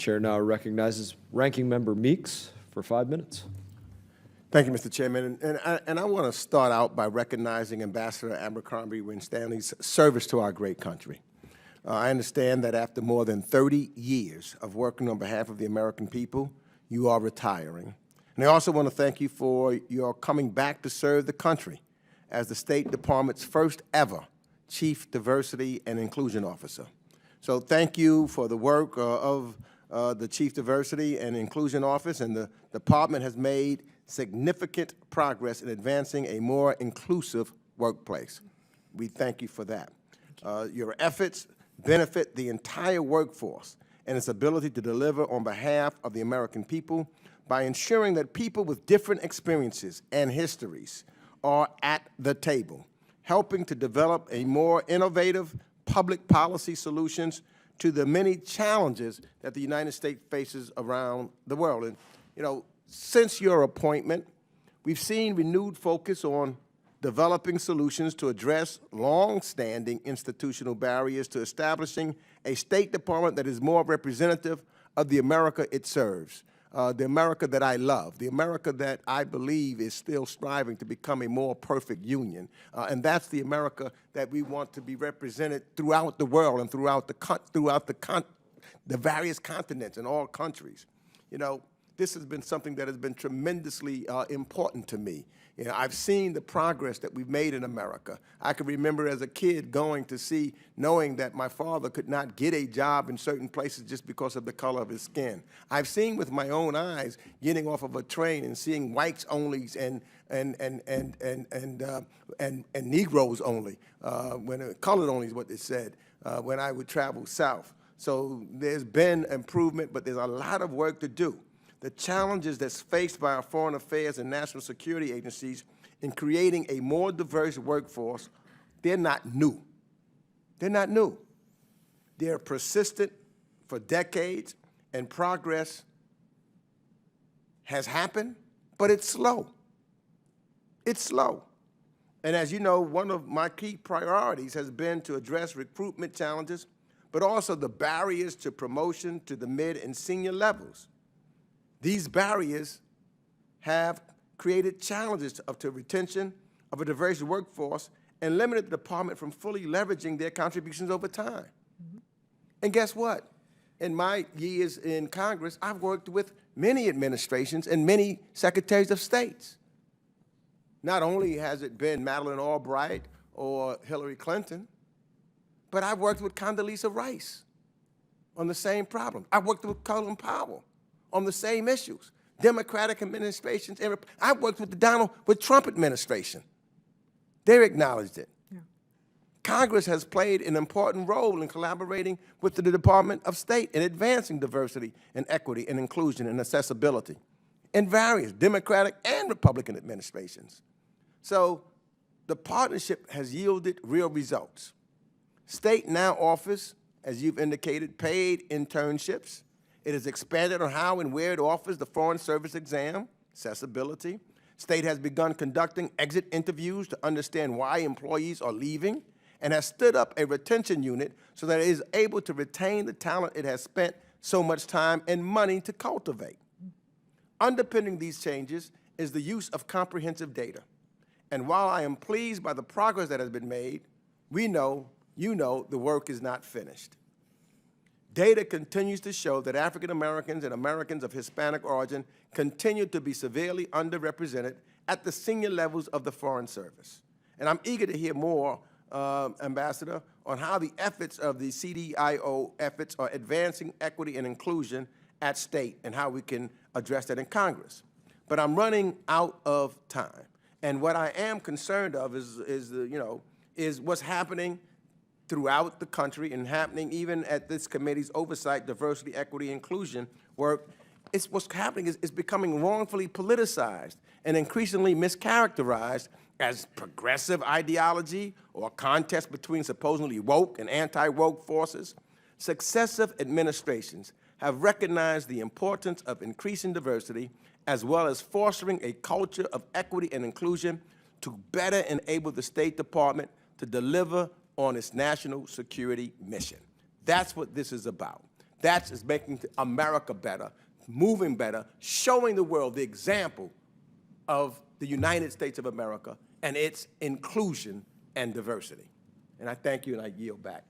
Chair now recognizes Ranking Member Meeks for 5 minutes. Thank you, Mr. Chairman. And I want to start out by recognizing Ambassador Abercrombie-Winstanley's service to our great country. I understand that after more than 30 years of working on behalf of the American people, you are retiring. And I also want to thank you for your coming back to serve the country as the State Department's first ever Chief Diversity and Inclusion Officer. So thank you for the work of the Chief Diversity and Inclusion Office, and the department has made significant progress in advancing a more inclusive workplace. We thank you for that. Your efforts benefit the entire workforce and its ability to deliver on behalf of the American people by ensuring that people with different experiences and histories are at the table, helping to develop a more innovative public policy solutions to the many challenges that the United States faces around the world. And, you know, since your appointment, we've seen renewed focus on developing solutions to address long-standing institutional barriers to establishing a State Department that is more representative of the America it serves, the America that I love, the America that I believe is still striving to become a more perfect union. And that's the America that we want to be represented throughout the world and throughout the various continents and all countries. You know, this has been something that has been tremendously important to me. You know, I've seen the progress that we've made in America. I can remember as a kid going to see, knowing that my father could not get a job in certain places just because of the color of his skin. I've seen with my own eyes getting off of a train and seeing whites onlys and Negroes only, when colored only is what they said, when I would travel south. So there's been improvement, but there's a lot of work to do. The challenges that's faced by our foreign affairs and national security agencies in creating a more diverse workforce, they're not new. They're not new. They're persistent for decades, and progress has happened, but it's slow. It's slow. And as you know, one of my key priorities has been to address recruitment challenges, but also the barriers to promotion to the mid and senior levels. These barriers have created challenges to retention of a diverse workforce and limited the department from fully leveraging their contributions over time. And guess what? In my years in Congress, I've worked with many administrations and many secretaries of states. Not only has it been Madeleine Albright or Hillary Clinton, but I've worked with Condoleezza Rice on the same problem. I've worked with Colin Powell on the same issues. Democratic administrations, I worked with the Trump administration. They acknowledged it. Yeah. Congress has played an important role in collaborating with the Department of State in advancing diversity and equity and inclusion and accessibility in various Democratic and Republican administrations. So the partnership has yielded real results. State now offers, as you've indicated, paid internships. It has expanded on how and where it offers the Foreign Service exam, accessibility. State has begun conducting exit interviews to understand why employees are leaving, and has stood up a retention unit so that it is able to retain the talent it has spent so much time and money to cultivate. Underpinning these changes is the use of comprehensive data. And while I am pleased by the progress that has been made, we know, you know, the work is not finished. Data continues to show that African Americans and Americans of Hispanic origin continue to be severely underrepresented at the senior levels of the Foreign Service. And I'm eager to hear more, Ambassador, on how the efforts of the CDIO efforts are advancing equity and inclusion at State and how we can address that in Congress. But I'm running out of time. And what I am concerned of is what's happening throughout the country and happening even at this committee's oversight, diversity, equity, inclusion work. What's happening is it's becoming wrongfully politicized and increasingly mischaracterized as progressive ideology or a contest between supposedly woke and anti-woke forces. Successive administrations have recognized the importance of increasing diversity as well as fostering a culture of equity and inclusion to better enable the State Department to deliver on its national security mission. That's what this is about. That's is making America better, moving better, showing the world the example of the United States of America and its inclusion and diversity. And I thank you, and I yield back.